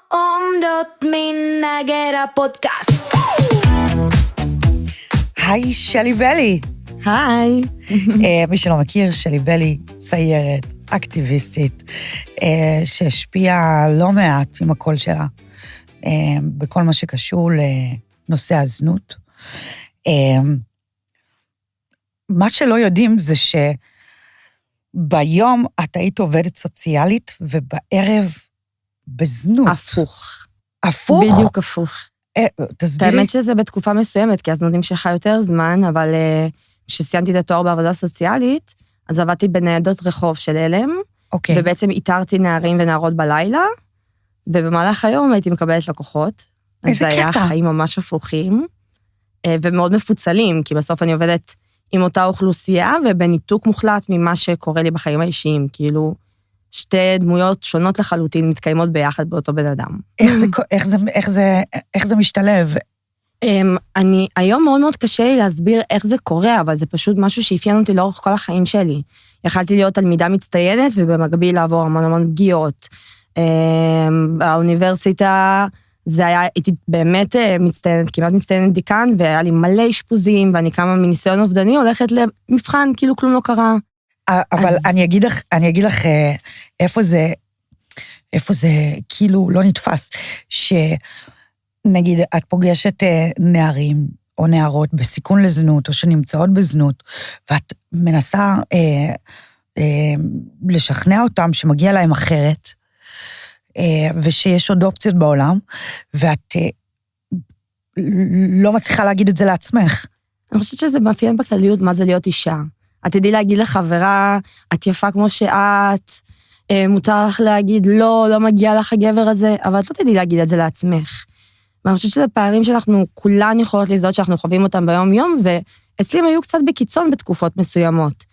עומדות מנגד הפודקאסט. היי, שלי בלי. היי. מי שלא מכיר, שלי בלי, ציירת, אקטיביסטית, שהשפיעה לא מעט עם הקול שלה, בכל מה שקשור לנושא הזנות. מה שלא יודעים זה שביום את היית עובדת סוציאלית, ובערב בזנות. הפוך. הפוך? בדיוק הפוך. תסבירי. האמת שזה בתקופה מסוימת, כי הזנות נמשכה יותר זמן, אבל כשסיימתי את התואר בעבודה סוציאלית, אז עבדתי בניידות רחוב של אלם, אוקיי. ובעצם איתרתי נערים ונערות בלילה, ובמהלך היום הייתי מקבלת לקוחות. איזה קטע. אז זה היה חיים ממש הפוכים, ומאוד מפוצלים, כי בסוף אני עובדת עם אותה אוכלוסייה, ובניתוק מוחלט ממה שקורה לי בחיים האישיים, כאילו שתי דמויות שונות לחלוטין מתקיימות ביחד באותו בן אדם. איך זה משתלב? אני, היום מאוד מאוד קשה לי להסביר איך זה קורה, אבל זה פשוט משהו שאפיין אותי לאורך כל החיים שלי. יכלתי להיות תלמידה מצטיינת, ובמקביל לעבור המון פגיעות. באוניברסיטה זה היה, הייתי באמת מצטיינת, כמעט מצטיינת דיקן, והיה לי מלא אשפוזים, ואני כמה מניסיון אובדני הולכת למבחן, כאילו כלום לא קרה. אבל אני אגיד לך איפה זה כאילו לא נתפס, שנגיד את פוגשת נערים או נערות בסיכון לזנות, או שנמצאות בזנות, ואת מנסה לשכנע אותם שמגיע להם אחרת, ושיש עוד אופציות בעולם, ואת לא מצליחה להגיד את זה לעצמך. אני חושבת שזה מאפיין בכלליות מה זה להיות אישה. את תדעי להגיד לחברה, את יפה כמו שאת, מותר לך להגיד, לא מגיע לך הגבר הזה, אבל את לא תדעי להגיד את זה לעצמך. ואני חושבת שזה פערים שאנחנו כולן יכולות להזדהות שאנחנו חווים אותם ביום יום, ואצלי הם היו קצת בקיצון בתקופות מסוימות.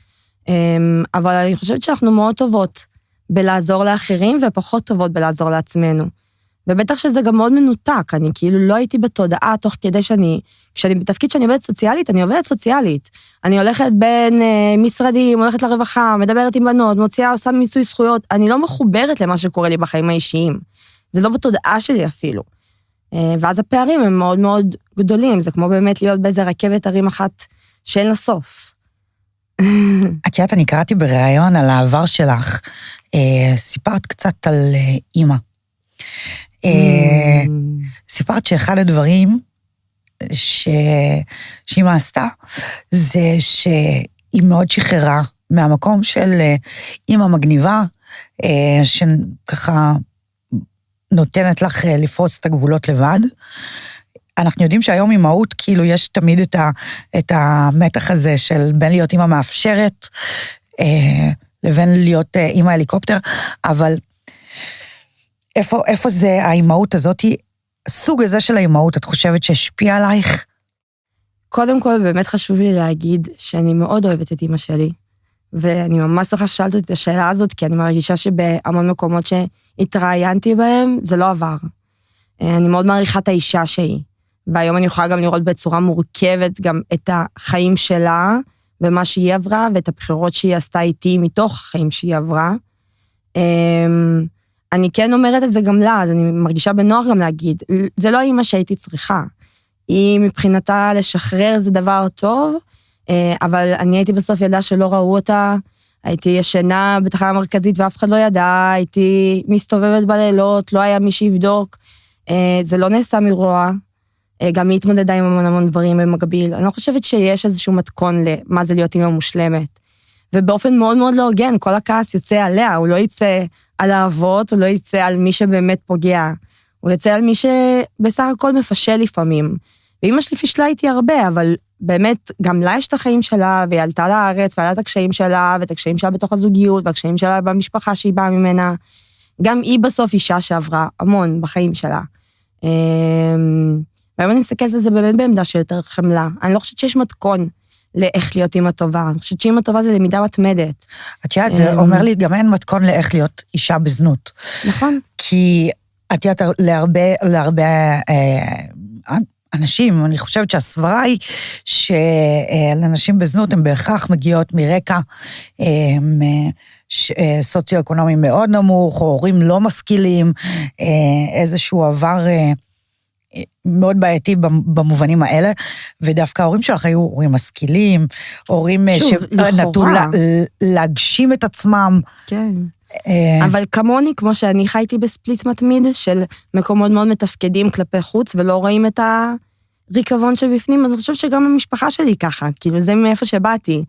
אבל אני חושבת שאנחנו מאוד טובות בלעזור לאחרים, ופחות טובות בלעזור לעצמנו. ובטח שזה גם מאוד מנותק, אני כאילו לא הייתי בתודעה תוך כדי כשאני בתפקיד שאני עובדת סוציאלית, אני עובדת סוציאלית. אני הולכת בין משרדים, הולכת לרווחה, מדברת עם בנות, מוציאה, עושה מיסוי זכויות, אני לא מחוברת למה שקורה לי בחיים האישיים. זה לא בתודעה שלי אפילו. ואז הפערים הם מאוד מאוד גדולים, זה כמו באמת להיות באיזה רכבת הרים אחת שאין לה סוף. את יודעת, אני קראתי בריאיון על העבר שלך, סיפרת קצת על אימא. סיפרת שאחד הדברים שאימא עשתה, זה שהיא מאוד שחררה מהמקום של אימא מגניבה, שככה נותנת לך לפרוץ את הגבולות לבד. אנחנו יודעים שהיום אימהות, כאילו יש תמיד את המתח הזה של בין להיות אימא מאפשרת, לבין להיות אימא הליקופטר, אבל איפה זה האימהות הזאת, סוג הזה של האימהות, את חושבת שהשפיע עלייך? קודם כל, באמת חשוב לי להגיד שאני מאוד אוהבת את אמא שלי, ואני ממש צריכה ששאלת את השאלה הזאת, כי אני מרגישה שבהמון מקומות שהתראיינתי בהם, זה לא עבר. אני מאוד מעריכה את האישה שהיא, והיום אני יכולה גם לראות בצורה מורכבת גם את החיים שלה, ומה שהיא עברה, ואת הבחירות שהיא עשתה איתי מתוך החיים שהיא עברה. אני כן אומרת את זה גם לה, אז אני מרגישה בנוח גם להגיד, זה לא האמא שהייתי צריכה. היא מבחינתה לשחרר זה דבר טוב, אבל אני הייתי בסוף ידעה שלא ראו אותה, הייתי ישנה בתחנה המרכזית ואף אחד לא ידע, הייתי מסתובבת בלילות, לא היה מי שיבדוק, זה לא נעשה מרוע, גם היא התמודדה עם המון דברים במקביל, אני לא חושבת שיש איזשהו מתכון למה זה להיות אמא מושלמת, ובאופן מאוד מאוד לא הוגן, כל הכעס יוצא עליה, הוא לא יצא על האבות, הוא לא יצא על מי שבאמת פוגע, הוא יצא על מי שבסך הכל מפשל לפעמים, ואמא שלי פישלה איתי הרבה, אבל באמת גם לה יש את החיים שלה, והיא עלתה לארץ, ועלה את הקשיים שלה, ואת הקשיים שלה בתוך הזוגיות, והקשיים שלה במשפחה שהיא באה ממנה, גם היא בסוף אישה שעברה המון בחיים שלה. והיום אני מסתכלת על זה באמת בעמדה שיותר חמלה, אני לא חושבת שיש מתכון, לאיך להיות אימא טובה. אני חושבת שאימא טובה זה למידה מתמדת. את יודעת, זה אומר לי, גם אין מתכון לאיך להיות אישה בזנות. נכון. כי את יודעת, להרבה אנשים, אני חושבת שהסברה היא שלנשים בזנות הן בהכרח מגיעות מרקע סוציו-אקונומי מאוד נמוך, או הורים לא משכילים, איזשהו עבר מאוד בעייתי במובנים האלה, ודווקא ההורים שלך היו הורים משכילים, הורים שנטו להגשים את עצמם. כן. אבל כמוני, כמו שאני חייתי בספליט מתמיד, של מקומות מאוד מתפקדים כלפי חוץ, ולא רואים את הריקבון שבפנים, אז אני חושבת שגם המשפחה שלי ככה, כאילו זה מאיפה שבאתי.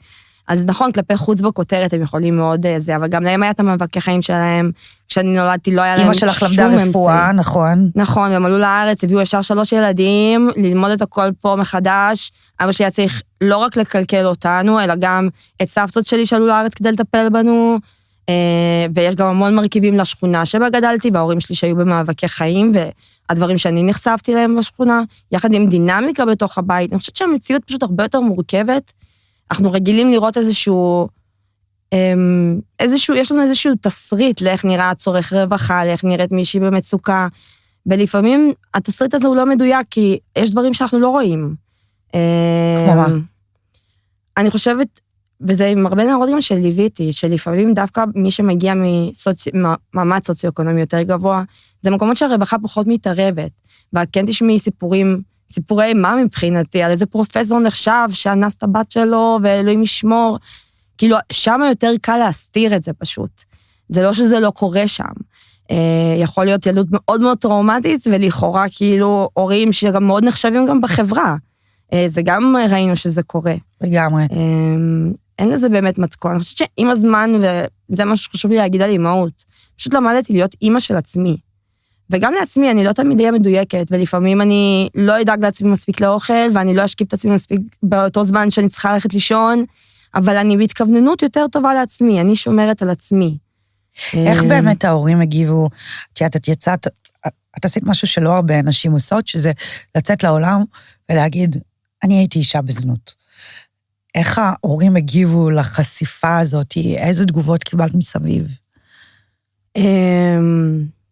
אז נכון, כלפי חוץ בכותרת הם יכולים מאוד זה, אבל גם להם היה את המאבקי חיים שלהם, כשאני נולדתי לא היה להם שום אמצעי. אמא שלך למדה רפואה, נכון. נכון, והם עלו לארץ, הביאו ישר 3 ילדים, ללמוד את הכל פה מחדש, אבא שלי היה צריך לא רק לקלקל אותנו, אלא גם את סבתות שלי שעלו לארץ כדי לטפל בנו, ויש גם המון מרכיבים לשכונה שבה גדלתי, וההורים שלי שהיו במאבקי חיים, והדברים שאני נחשפתי להם בשכונה, יחד עם דינמיקה בתוך הבית, אני חושבת שהמציאות פשוט הרבה יותר מורכבת, אנחנו רגילים לראות איזשהו, יש לנו איזשהו תסריט לאיך נראה צורך רווחה, לאיך נראית מישהי במצוקה, ולפעמים התסריט הזה הוא לא מדויק, כי יש דברים שאנחנו לא רואים. כמו מה? אני חושבת, וזה עם הרבה נערות גם שליוויתי, שלפעמים דווקא מי שמגיע ממעמד סוציו-אקונומי יותר גבוה, זה מקומות שהרווחה פחות מתערבת, ואת כן תשמעי סיפורי מה מבחינתי, על איזה פרופסור נחשב שאנס את הבת שלו, ואלוהים ישמור, כאילו שם יותר קל להסתיר את זה פשוט. זה לא שזה לא קורה שם. יכול להיות ילדות מאוד מאוד טראומטית, ולכאורה כאילו הורים שגם מאוד נחשבים גם בחברה. זה גם ראינו שזה קורה. לגמרי. אין לזה באמת מתכון. אני חושבת שעם הזמן, וזה מה שחשוב לי להגיד על אימהות, פשוט למדתי להיות אימא של עצמי. וגם לעצמי, אני לא תמיד אהיה מדויקת, ולפעמים אני לא אדאג לעצמי מספיק לאוכל, ואני לא אשקיף את עצמי מספיק באותו זמן שאני צריכה ללכת לישון, אבל אני בהתכווננות יותר טובה לעצמי, אני שומרת על עצמי. איך באמת ההורים הגיבו, את יצאת, את עשית משהו שלא הרבה אנשים עושות, שזה לצאת לעולם ולהגיד, אני הייתי אישה בזנות. איך ההורים הגיבו לחשיפה הזאת, איזה תגובות קיבלת מסביב?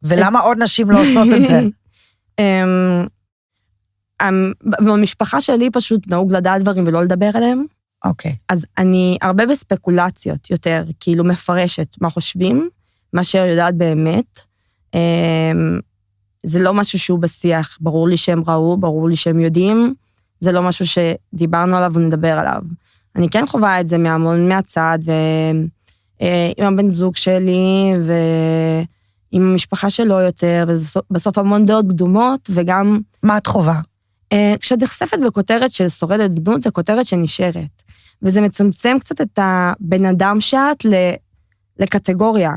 ולמה עוד נשים לא עושות את זה? במשפחה שלי פשוט נהוג לדעת דברים ולא לדבר עליהם. אוקיי. אז אני הרבה בספקולציות יותר, כאילו מפרשת מה חושבים, מה שיודעת באמת. זה לא משהו שהוא בשיח, ברור לי שהם ראו, ברור לי שהם יודעים, זה לא משהו שדיברנו עליו ונדבר עליו. אני כן חווה את זה מהמון מהצד, ועם הבן זוג שלי, עם המשפחה שלו יותר, ובסוף המון דעות קדומות, וגם... מה את חובה? כשאת נחשפת בכותרת של שורדת זנות, זה כותרת שנשארת. וזה מצמצם קצת את הבן אדם שאת לקטגוריה.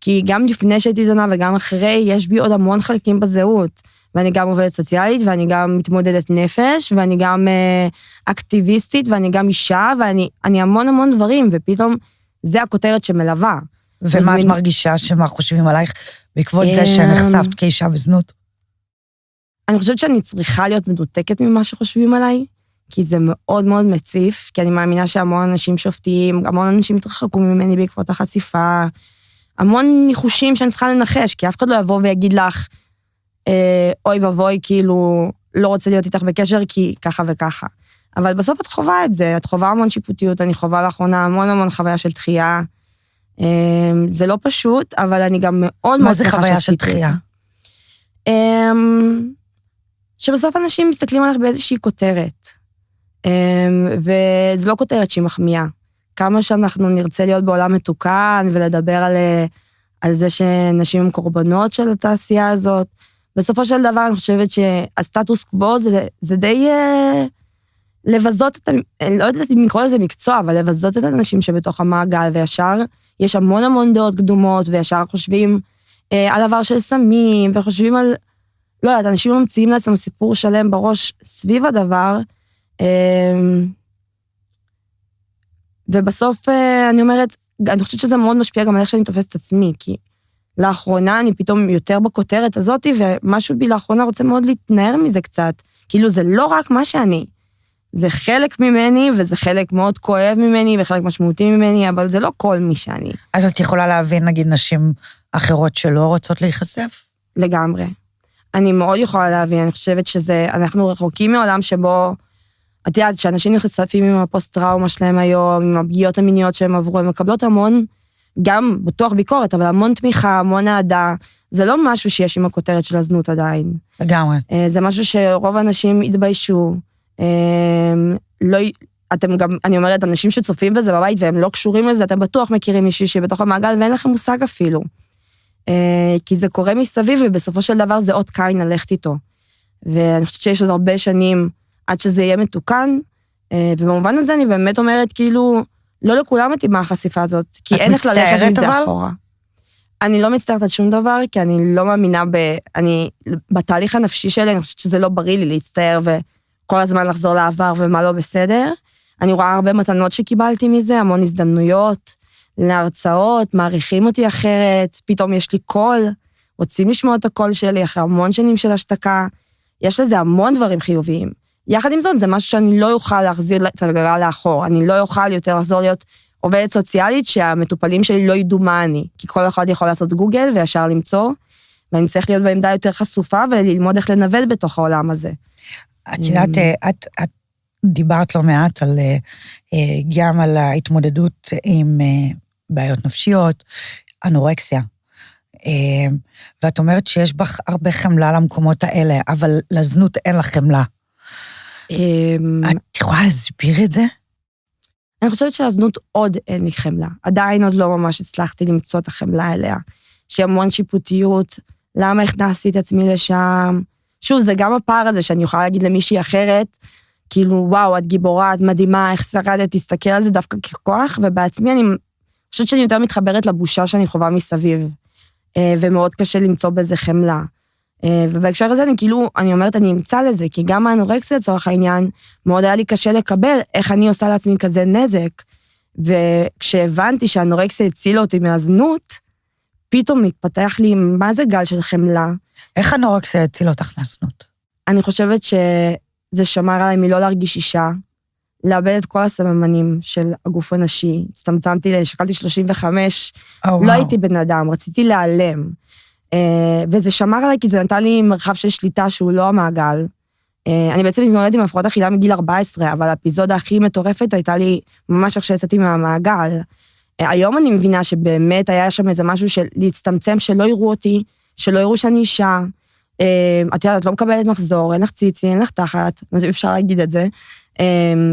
כי גם לפני שהייתי זונה וגם אחרי, יש בי עוד המון חלקים בזהות. ואני גם עובדת סוציאלית, ואני גם מתמודדת נפש, ואני גם אקטיביסטית, ואני גם אישה, ואני המון המון דברים, ופתאום זה הכותרת שמלווה. ומה את מרגישה שמה חושבים עלייך בעקבות זה שנחשפת כאישה בזנות? אני חושבת שאני צריכה להיות מדותקת ממה שחושבים עליי, כי זה מאוד מאוד מציף, כי אני מאמינה שהמון אנשים שופטים, המון אנשים התרחקו ממני בעקבות החשיפה, המון ניחושים שאני צריכה לנחש, כי אף אחד לא יבוא ויגיד לך, אוי ובוי, כאילו, לא רוצה להיות איתך בקשר, כי ככה וככה. אבל בסוף את חובה את זה, את חובה המון שיפוטיות, אני חובה לאחרונה המון המון חוויה של דחייה, זה לא פשוט, אבל אני גם מאוד מה זה חוויה של דחייה? שבסוף אנשים מסתכלים עליך באיזושהי כותרת, וזה לא כותרת שהיא מחמיאה. כמה שאנחנו נרצה להיות בעולם מתוקן, ולדבר על זה שנשים הם קורבנות של התעשייה הזאת, בסופו של דבר אני חושבת שהסטטוס קוו זה די לבזות לא יודעת אם לקרוא לזה מקצוע, אבל לבזות את האנשים שבתוך המעגל, וישר יש המון המון דעות קדומות, וישר חושבים על עבר של סמים, וחושבים על, לא יודעת, אנשים ממציאים לעצמם סיפור שלם בראש סביב הדבר, ובסוף אני אומרת, אני חושבת שזה מאוד משפיע גם על איך שאני תופסת את עצמי, כי לאחרונה אני פתאום יותר בכותרת הזאת, ומשהו בי לאחרונה רוצה מאוד להתנער מזה קצת, כאילו זה לא רק מה שאני, זה חלק ממני, וזה חלק מאוד כואב ממני, וחלק משמעותי ממני, אבל זה לא כל מי שאני. אז את יכולה להבין, נגיד, נשים אחרות שלא רוצות להיחשף? לגמרי. אני מאוד יכולה להבין, אני חושבת שזה, אנחנו רחוקים מעולם שבו, את יודעת, שאנשים נחשפים עם הפוסט-טראומה שלהם היום, עם הפגיעות המיניות שהם עברו, הם מקבלות המון גם בטוח ביקורת, אבל המון תמיכה, המון אהדה, זה לא משהו שיש עם הכותרת של הזנות עדיין. לגמרי. זה משהו שרוב האנשים התביישו. לא, אתם גם, אני אומרת, אנשים שצופים בזה בבית והם לא קשורים לזה, אתם בטוח מכירים מישהי שבתוך המעגל ואין לכם מושג אפילו. כי זה קורה מסביב ובסופו של דבר זה עוד קין ללכת איתו. ואני חושבת שיש עוד הרבה שנים עד שזה יהיה מתוקן, ובמובן הזה אני באמת אומרת כאילו, לא לכולם מתאימה החשיפה הזאת, כי אין איך ללכת מזה אחורה. אני לא מצטערת על שום דבר, כי אני לא מאמינה בתהליך הנפשי שלי, אני חושבת שזה לא בריא לי להצטער וכל הזמן לחזור לעבר ומה לא בסדר. אני רואה הרבה מתנות שקיבלתי מזה, המון הזדמנויות, להרצאות, מעריכים אותי אחרת, פתאום יש לי קול, רוצים לשמוע את הקול שלי אחרי המון שנים של השתקה, יש לזה המון דברים חיוביים. יחד עם זאת, זה משהו שאני לא אוכל להחזיר את הגלגל לאחור, אני לא אוכל יותר לחזור להיות עובדת סוציאלית שהמטופלים שלי לא ידעו מה אני, כי כל אחד יכול לעשות גוגל וישר למצוא, ואני צריך להיות בעמדה יותר חשופה וללמוד איך לנווט בתוך העולם הזה. את יודעת, את דיברת לא מעט גם על ההתמודדות עם בעיות נפשיות, אנורקסיה, ואת אומרת שיש בך הרבה חמלה למקומות האלה, אבל לזנות אין לך חמלה. את יכולה להסביר את זה? אני חושבת שלזנות עוד אין לי חמלה. עדיין עוד לא ממש הצלחתי למצוא את החמלה אליה. יש המון שיפוטיות, למה הכנסתי את עצמי לשם? שוב, זה גם הפער הזה שאני יכולה להגיד למישהי אחרת, כאילו, וואו, את גיבורה, את מדהימה, איך שרדת, תסתכל על זה דווקא ככוח, ובעצמי אני חושבת שאני יותר מתחברת לבושה שאני חווה מסביב, ומאוד קשה למצוא בזה חמלה. ובהקשר הזה אני אומרת, אני אמצא לזה, כי גם האנורקסיה לצורך העניין, מאוד היה לי קשה לקבל איך אני עושה לעצמי כזה נזק, וכשהבנתי שהאנורקסיה הצילה אותי מהזנות, פתאום מתפתח לי מה זה גל של חמלה. איך האנורקסיה הצילה אותך מהזנות? אני חושבת שזה שמר עליי מלא להרגיש אישה, לאבד את כל הסממנים של הגוף הנשי, הצטמצמתי, שקלתי 35, לא הייתי בן אדם, רציתי להיעלם, וזה שמר עליי כי זה נתן לי מרחב של שליטה שהוא לא המעגל. אני בעצם מתמודדת עם הפרעות אכילה מגיל 14, אבל האפיזודה הכי מטורפת הייתה לי ממש איך שיצאתי מהמעגל. היום אני מבינה שבאמת היה שם איזה משהו של להצטמצם, שלא יראו אותי, שלא יראו שאני אישה. את יודעת, את לא מקבלת מחזור, אין לך ציצי, אין לך תחת, אפשר להגיד את זה.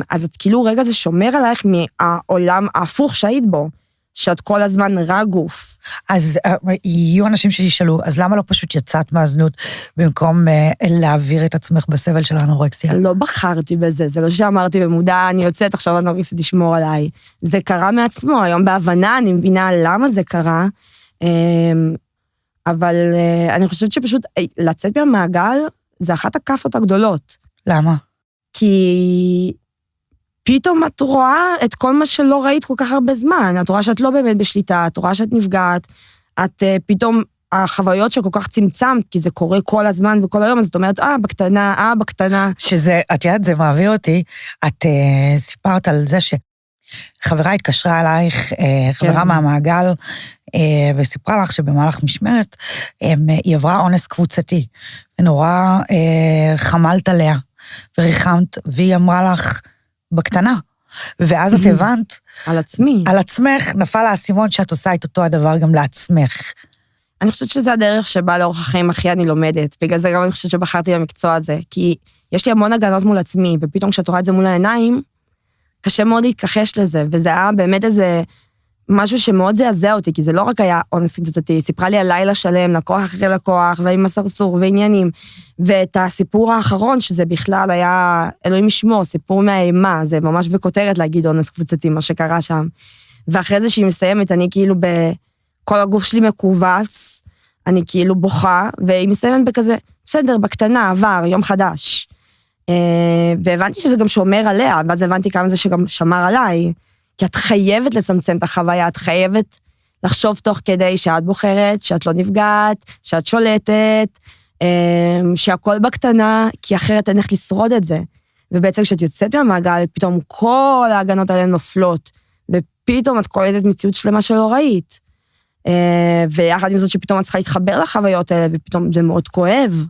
אז את כאילו רגע זה שומר עלייך מהעולם ההפוך שהיית בו, שאת כל הזמן רע גוף. אז יהיו אנשים שישאלו, אז למה לא פשוט יצאת מהזנות, במקום להעביר את עצמך בסבל של האנורקסיה? לא בחרתי בזה, זה לא שאמרתי במודע, אני יוצאת, עכשיו האנורקסיה תשמור עליי. זה קרה מעצמו, היום בהבנה אני מבינה למה זה קרה, אבל אני חושבת שפשוט לצאת מהמעגל, זה אחת הכפות הגדולות. למה? כי פתאום את רואה את כל מה שלא ראית כל כך הרבה זמן, את רואה שאת לא באמת בשליטה, את רואה שאת נפגעת, את פתאום החוויות שכל כך צמצמת, כי זה קורה כל הזמן וכל היום, אז את אומרת, בקטנה. שזה, את יודעת, זה מעביר אותי, את סיפרת על זה שחברה התקשרה אלייך, חברה מהמעגל, וסיפרה לך שבמהלך משמרת, היא עברה אונס קבוצתי, ונורא חמלת עליה, וריחמת, והיא אמרה לך, בקטנה, ואז את הבנת, על עצמי. על עצמך, נפל האסימון שאת עושה את אותו הדבר גם לעצמך. אני חושבת שזה הדרך שבה לאורך החיים הכי אני לומדת, בגלל זה גם אני חושבת שבחרתי במקצוע הזה, כי יש לי המון הגנות מול עצמי, ופתאום כשאת רואה את זה מול העיניים, קשה מאוד להתכחש לזה, וזה היה באמת איזה משהו שמאוד זעזע אותי, כי זה לא רק היה אונס קבוצתי, היא סיפרה לי על לילה שלם, לקוח אחרי לקוח, ועם הסרסור ועניינים, ואת הסיפור האחרון, שזה בכלל היה, אלוהים ישמור, סיפור מהאימה, זה ממש בכותרת להגיד אונס קבוצתי, מה שקרה שם. ואחרי זה שהיא מסיימת, אני כאילו כל הגוף שלי מקובץ, אני כאילו בוכה, והיא מסיימת בכזה, בסדר, בקטנה, עבר, יום חדש. והבנתי שזה גם שומר עליה, ואז הבנתי כמה זה שגם שמר עליי, כי את חייבת לצמצם את החוויה, את חייבת לחשוב תוך כדי שאת בוחרת, שאת לא נפגעת, שאת שולטת, שהכל בקטנה, כי אחרת אין איך לשרוד את זה. ובעצם כשאת יוצאת מהמעגל, פתאום כל ההגנות האלה נופלות, ופתאום את קולטת מציאות שלמה שלא ראית. ויחד עם זאת שפתאום את צריכה להתחבר לחוויות האלה, ופתאום זה מאוד כואב.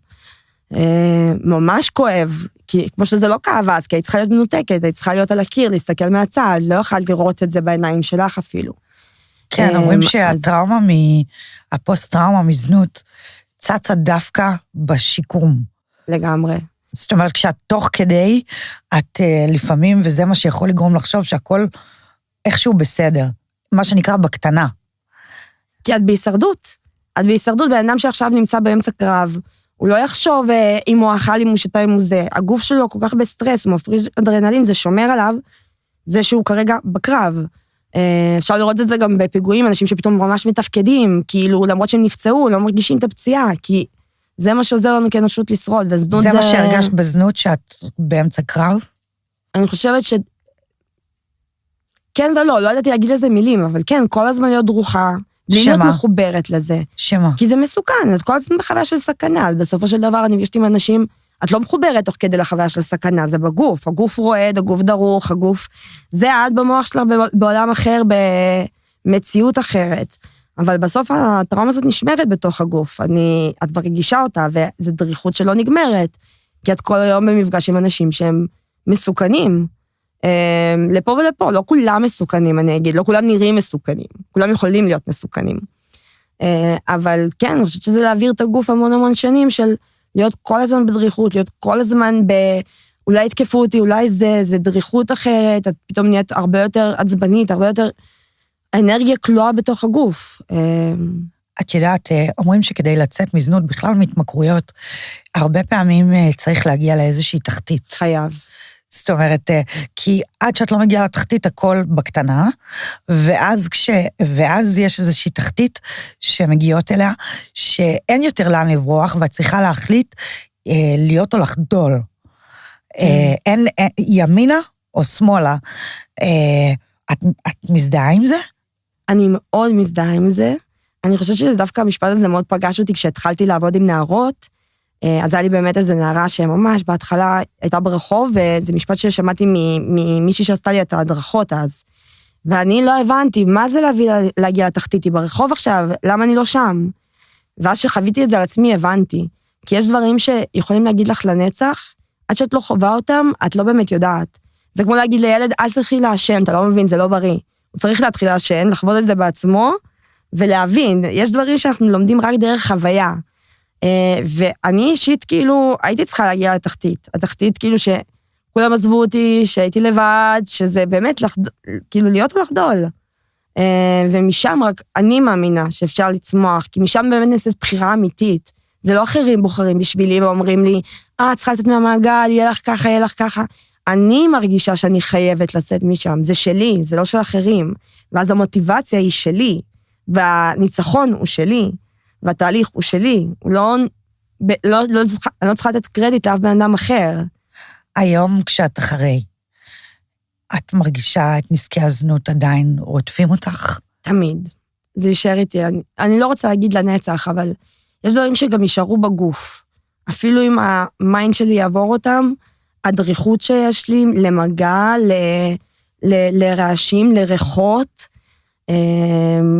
ממש כואב, כי כמו שזה לא כאב אז, כי היית צריכה להיות מנותקת, היית צריכה להיות על הקיר, להסתכל מהצד, לא יכולת לראות את זה בעיניים שלך אפילו. כן, אומרים אז- שהטראומה, הפוסט-טראומה מזנות, צצה דווקא בשיקום. לגמרי. זאת אומרת, כשאת תוך כדי, את לפעמים, וזה מה שיכול לגרום לחשוב שהכל איכשהו בסדר. מה שנקרא בקטנה. כי את בהישרדות. את בהישרדות, בן אדם שעכשיו נמצא באמצע קרב, הוא לא יחשוב אם הוא אכל, אם הוא שתה, אם הוא זה. הגוף שלו כל כך בסטרס, הוא מפריש אדרנלין, זה שומר עליו, זה שהוא כרגע בקרב. אפשר לראות את זה גם בפיגועים, אנשים שפתאום ממש מתפקדים, כאילו למרות שהם נפצעו, לא מרגישים את הפציעה, כי זה מה שעוזר לנו כאנושות לשרוד, וזנות זה מה שהרגשת בזנות, שאת באמצע קרב? אני חושבת כן ולא, לא ידעתי להגיד לזה מילים, אבל כן, כל הזמן להיות דרוכה, בלי להיות מחוברת לזה. שמה? כי זה מסוכן, את כל הזמן בחוויה של סכנה, אז בסופו של דבר אני נפגשתי עם אנשים, את לא מחוברת תוך כדי לחוויה של סכנה, זה בגוף, הגוף רועד, הגוף דרוך, הגוף, זה עד במוח שלה בעולם אחר, במציאות אחרת. אבל בסוף הטראומה הזאת נשמרת בתוך הגוף, את מרגישה אותה, וזו דריכות שלא נגמרת, כי את כל היום במפגש עם אנשים שהם מסוכנים, לפה ולפה, לא כולם מסוכנים, אני אגיד, לא כולם נראים מסוכנים, כולם יכולים להיות מסוכנים. אבל כן, אני חושבת שזה להעביר את הגוף המון שנים של להיות כל הזמן בדריכות, להיות כל הזמן אולי התקפו אותי, אולי זה דריכות אחרת, את פתאום נהיית הרבה יותר עצבנית, הרבה יותר, האנרגיה כלואה בתוך הגוף. את יודעת, אומרים שכדי לצאת מזנות, בכלל מהתמכרויות, הרבה פעמים צריך להגיע לאיזושהי תחתית. חייב. זאת אומרת, כי עד שאת לא מגיעה לתחתית, הכל בקטנה, ואז יש איזושהי תחתית שמגיעות אליה, שאין יותר לאן לברוח, ואת צריכה להחליט להיות או לחדול. אין ימינה או שמאלה. את מזדהה עם זה? אני מאוד מזדהה עם זה. אני חושבת שזה דווקא המשפט הזה מאוד פגש אותי כשהתחלתי לעבוד עם נערות, אז היה לי באמת איזו נערה שממש בהתחלה הייתה ברחוב, וזה משפט ששמעתי ממישהי שעשתה לי את ההדרכות אז. ואני לא הבנתי, מה זה להגיע לתחתית? היא ברחוב עכשיו, למה אני לא שם? ואז שחוויתי את זה על עצמי, הבנתי. כי יש דברים שיכולים להגיד לך לנצח, עד שאת לא חווה אותם, את לא באמת יודעת. זה כמו להגיד לילד, אל תתחיל לעשן, אתה לא מבין, זה לא בריא. הוא צריך להתחיל לעשן, לחוות את זה בעצמו, ולהבין, יש דברים שאנחנו לומדים רק דרך חוויה. ואני אישית כאילו, הייתי צריכה להגיע לתחתית. התחתית כאילו שכולם עזבו אותי, שהייתי לבד, שזה באמת כאילו להיות ולחדול. ומשם רק אני מאמינה שאפשר לצמוח, כי משם באמת נעשית בחירה אמיתית. זה לא אחרים בוחרים בשבילי ואומרים לי, צריכה לצאת מהמעגל, יהיה לך ככה, יהיה לך ככה. אני מרגישה שאני חייבת לצאת משם, זה שלי, זה לא של אחרים. ואז המוטיבציה היא שלי, והניצחון הוא שלי. והתהליך הוא שלי, אני לא צריכה לתת קרדיט לאף בן אדם אחר. היום כשאת אחרי, את מרגישה את נזקי הזנות עדיין רודפים אותך? תמיד. זה יישאר איתי. אני לא רוצה להגיד לנצח, אבל יש דברים שגם יישארו בגוף. אפילו אם המיינד שלי יעבור אותם, הדריכות שיש לי למגע, לרעשים, לריחות,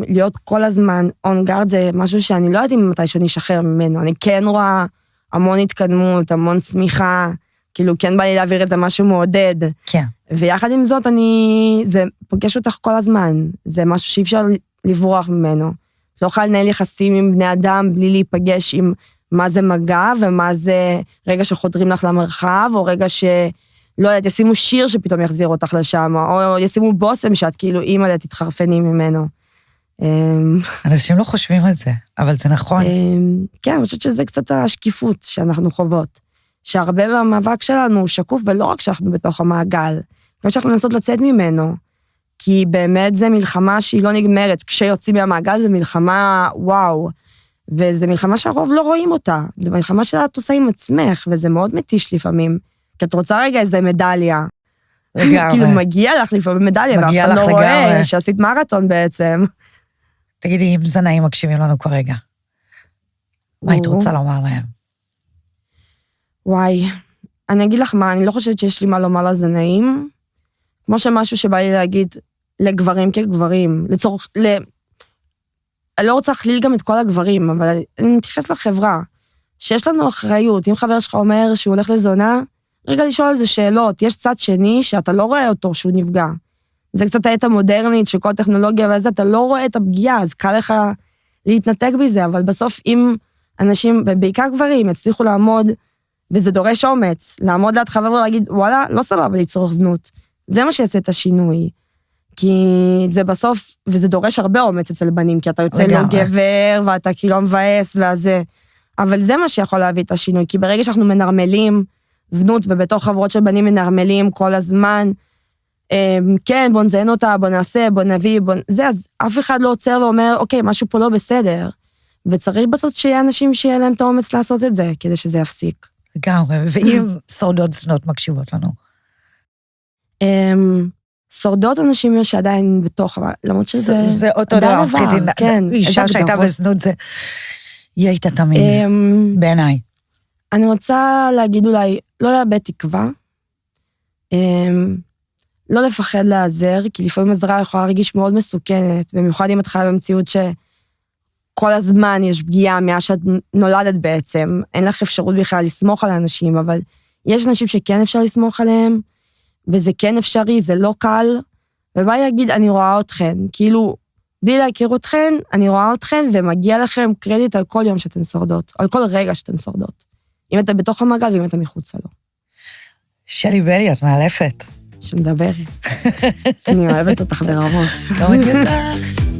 להיות כל הזמן on guard זה משהו שאני לא יודעת מתי שאני אשחרר ממנו, אני כן רואה המון התקדמות, המון צמיחה, כאילו כן בא לי להעביר איזה משהו מעודד. כן. ויחד עם זאת זה פוגש אותך כל הזמן, זה משהו שאי אפשר לברוח ממנו. לא יכולה לנהל יחסים עם בני אדם בלי להיפגש עם מה זה מגע ומה זה רגע שחודרים לך למרחב, או רגע לא יודעת, ישימו שיר שפתאום יחזיר אותך לשם, או ישימו בוסם שאת כאילו אימא תתחרפני ממנו. אנשים לא חושבים את זה, אבל זה נכון. כן, אני חושבת שזה קצת השקיפות שאנחנו חוות, שהרבה מהמאבק שלנו הוא שקוף, ולא רק שאנחנו בתוך המעגל, גם שאנחנו מנסות לצאת ממנו, כי באמת זה מלחמה שהיא לא נגמרת, כשיוצאים מהמעגל זה מלחמה וואו, וזה מלחמה שהרוב לא רואים אותה, זה מלחמה שאת עושה עם עצמך, וזה מאוד מתיש לפעמים, כי את רוצה רגע איזה מדליה. לגמרי. כאילו מגיע לך לפעמים מדליה, ואף אחד לא רואה שעשית מרתון בעצם. תגידי, אם זנאים מקשיבים לנו כרגע, מה היית רוצה לומר להם? וואי, אני אגיד לך מה, אני לא חושבת שיש לי מה לומר לזנאים, כמו שמשהו שבא לי להגיד לגברים כגברים, אני לא רוצה להכליל גם את כל הגברים, אבל אני מתייחס לחברה, שיש לנו אחריות, אם חבר שלך אומר שהוא הולך לזונה, רגע לשאול על זה שאלות, יש צד שני שאתה לא רואה אותו שהוא נפגע. זה קצת העת המודרנית של כל טכנולוגיה וזה, אתה לא רואה את הפגיעה, אז קל לך להתנתק בזה, אבל בסוף אם אנשים, בעיקר גברים, הצליחו לעמוד, וזה דורש אומץ, לעמוד ליד חבר ולהגיד, וואלה, לא סבבה לצרוך זנות. זה מה שיעשה את השינוי. כי זה בסוף, וזה דורש הרבה אומץ אצל בנים, כי אתה יוצא לא גבר, ואתה כאילו מבאס, וזה. אבל זה מה שיכול להביא את השינוי, כי ברגע שאנחנו מנרמלים זנות, ובתוך חברות של בנים מנרמלים כל הזמן, כן, בוא נזיין אותה, בוא נעשה, בוא נביא, זה, אז אף אחד לא עוצר ואומר, אוקיי, משהו פה לא בסדר. וצריך בסוף שיהיה אנשים שיהיה להם את האומץ לעשות את זה, כדי שזה יפסיק. לגמרי, ואם שורדות זנות מקשיבות לנו? שורדות אנשים שעדיין בתוך, למרות שזה... זה אותו דבר, כן. אישה שהייתה בזנות זה, היא הייתה תמיד, בעיניי. אני רוצה להגיד אולי, לא לאבד תקווה, לא לפחד לעזר, כי לפעמים עזרה יכולה להרגיש מאוד מסוכנת, במיוחד אם את חיה במציאות שכל הזמן יש פגיעה מאז שאת נולדת בעצם, אין לך אפשרות בכלל לסמוך על האנשים, אבל יש אנשים שכן אפשר לסמוך עליהם, וזה כן אפשרי, זה לא קל, ובא יגיד, אני רואה אתכן, כאילו, בלי להכיר אתכן, אני רואה אתכן, ומגיע לכם קרדיט על כל יום שאתן שורדות, על כל רגע שאתן שורדות, אם אתה בתוך המעגל ואם אתה מחוצה לו. שלי בלי, את מאלפת. שמדברת. אני אוהבת אותך ברמות. גם אני אותך.